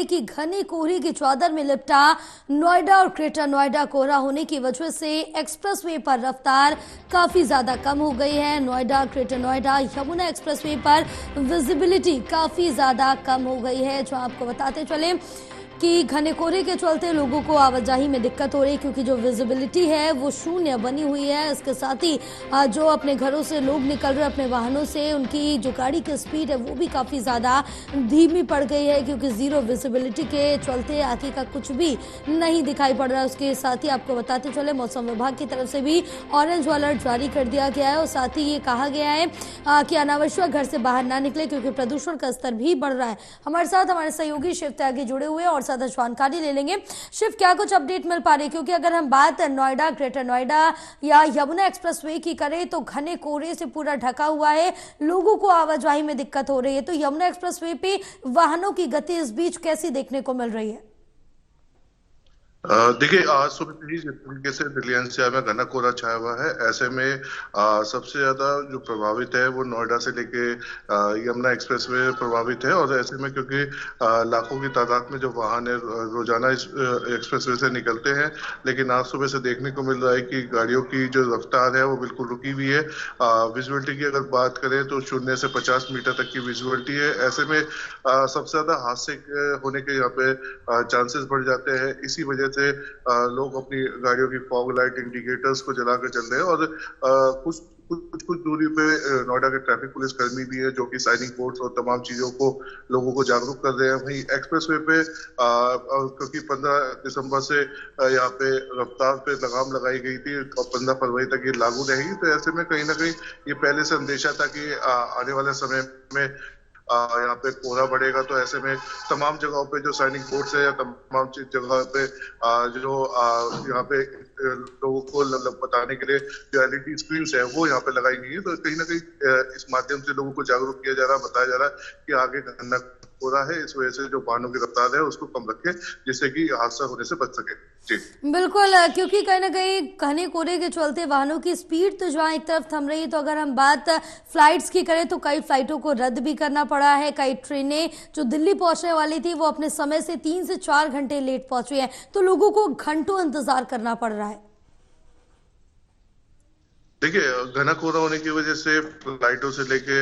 कि घने कोहरे की चादर में लिपटा नोएडा और ग्रेटर नोएडा कोहरा होने की वजह से एक्सप्रेसवे पर रफ्तार काफी ज्यादा कम हो गई है। नोएडा ग्रेटर नोएडा यमुना एक्सप्रेसवे पर विजिबिलिटी काफी ज्यादा कम हो गई है। जो आपको बताते चले कि घने कोहरे के चलते लोगों को आवाजाही में दिक्कत हो रही है, क्योंकि जो विजिबिलिटी है वो शून्य बनी हुई है। इसके साथ ही जो अपने घरों से लोग निकल रहे हैं अपने वाहनों से, उनकी जो गाड़ी की स्पीड है वो भी काफ़ी ज़्यादा धीमी पड़ गई है, क्योंकि ज़ीरो विजिबिलिटी के चलते आगे का कुछ भी नहीं दिखाई पड़ रहा है। उसके साथ ही आपको बताते चले मौसम विभाग की तरफ से भी ऑरेंज अलर्ट जारी कर दिया गया है और साथ ही ये कहा गया है कि अनावश्यक घर से बाहर ना निकले, क्योंकि प्रदूषण का स्तर भी बढ़ रहा है। हमारे साथ हमारे सहयोगी शिव त्यागी जुड़े हुए और ज्यादा जानकारी ले लेंगे। शिव, क्या कुछ अपडेट मिल पा रही है? क्योंकि अगर हम बात नोएडा ग्रेटर नोएडा या यमुना एक्सप्रेसवे की करें तो घने कोहरे से पूरा ढका हुआ है, लोगों को आवाजाही में दिक्कत हो रही है। तो यमुना एक्सप्रेसवे पे वाहनों की गति इस बीच कैसी देखने को मिल रही है? देखिए, आज सुबह से ही जिस तरीके से दिल्ली एनसीआर में घना कोहरा छाया हुआ है, ऐसे में सबसे ज्यादा जो प्रभावित है वो नोएडा से लेके यमुना एक्सप्रेसवे प्रभावित है। और ऐसे में क्योंकि लाखों की तादाद में जो वाहन है रोजाना इस एक्सप्रेसवे से निकलते हैं, लेकिन आज सुबह से देखने को मिल रहा है कि गाड़ियों की जो रफ्तार है वो बिल्कुल रुकी हुई है। विजुअलिटी की अगर बात करें तो 0 से 50 मीटर तक की विजुअलिटी है। ऐसे में सबसे ज्यादा हादसे होने के यहाँ पे चांसेस बढ़ जाते हैं। इसी वजह से लोग अपनी गाड़ियों की फॉग लाइट इंडिकेटर्स को जलाकर चल रहे हैं। और कुछ दूरी पे नोएडा के ट्रैफिक पुलिस कर्मी भी है जो कि साइनिंग बोर्ड्स और तमाम चीजों को लोगों को जागरूक कर रहे हैं। वहीं एक्सप्रेसवे पे क्योंकि 15 दिसंबर से यहाँ पे रफ्तार पे लगाम लगाई गई थी और 15 फरवरी तक ये लागू रहेगी, तो ऐसे में कहीं ना कहीं ये पहले से अंदेशा था कि आने वाले समय में यहाँ पे कोहरा बढ़ेगा। तो ऐसे में तमाम जगहों पे जो साइनिंग बोर्ड्स है या तमाम जगह पे जो यहाँ पे लोगों को बताने के लिए जो एलईडी स्क्रीन है वो यहाँ पे लगाई गई है। तो कहीं ना कहीं इस माध्यम से लोगों को जागरूक किया जा रहा है, बताया जा रहा है कि आगे घना कोहरा है, इस वजह से जो वाहनों की रफ्तार है उसको कम रखें, जिससे कि हादसा होने से बच सके। जी बिल्कुल, क्योंकि कहीं ना कहीं घने कोहरे के चलते वाहनों की स्पीड तो जहां एक तरफ थम रही है, तो अगर हम बात फ्लाइट्स की करें तो कई फ्लाइटों को रद्द भी करना पड़ा है। कई ट्रेनें जो दिल्ली पहुंचने वाली थी वो अपने समय से 3 से 4 घंटे लेट पहुंची है, तो लोगों को घंटों इंतजार करना पड़ रहा है। देखिए, घना कोहरा होने की वजह से फ्लाइटों से लेके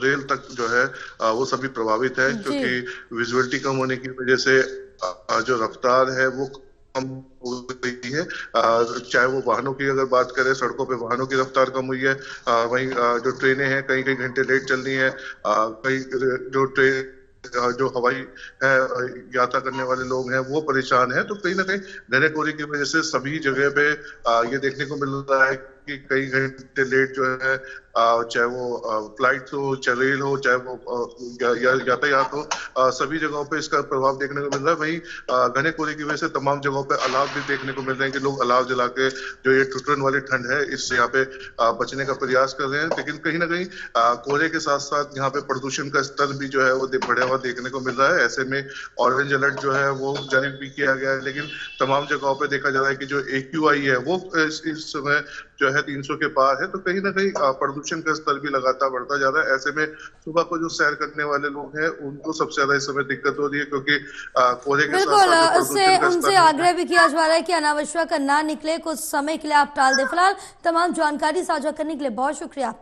रेल तक जो है वो सभी प्रभावित है, क्योंकि विजुअलिटी कम होने की वजह से जो रफ्तार है वो कम हो गई है। चाहे वो वाहनों की अगर बात करें, सड़कों पे वाहनों की रफ्तार कम हुई है। वहीं जो ट्रेनें हैं कई कई घंटे लेट चल रही है। कई जो ट्रेन जो हवाई है यात्रा करने वाले लोग हैं वो परेशान हैं। तो कहीं ना कहीं घने कोहरे की वजह से सभी जगह पे ये देखने को मिल रहा है कि कई घंटे लेट जो है, चाहे वो फ्लाइट हो, चाहे रेल हो, चाहे वो यातायात हो, सभी जगहों पे इसका प्रभाव देखने को मिल रहा है। वहीं घने कोहरे की वजह से तमाम जगहों पे अलाव भी देखने को मिल रहे हैं कि लोग अलाव जला के जो ये ठुठुरन वाली ठंड है इससे यहाँ पे बचने का प्रयास कर रहे हैं। लेकिन कहीं ना कहीं कोहरे के साथ साथ यहाँ पे प्रदूषण का स्तर भी जो है वो बढ़ा हुआ देखने को मिल रहा है। ऐसे में ऑरेंज अलर्ट जो है वो जारी भी किया गया है, लेकिन तमाम जगहों पे देखा जा रहा है कि जो AQI है वो इस समय जो है 300 के पार है। तो कहीं ना कहीं प्रदूषण का स्तर भी लगातार बढ़ता जा रहा है। ऐसे में सुबह को जो सैर करने वाले लोग हैं उनको सबसे ज्यादा इस समय दिक्कत हो रही है, क्योंकि कोहरे के साथ साथ उससे उनसे आग्रह भी किया जा रहा है कि अनावश्यक ना निकले, कुछ समय के लिए आप टाल दे। फिलहाल तमाम जानकारी साझा करने के लिए बहुत शुक्रिया।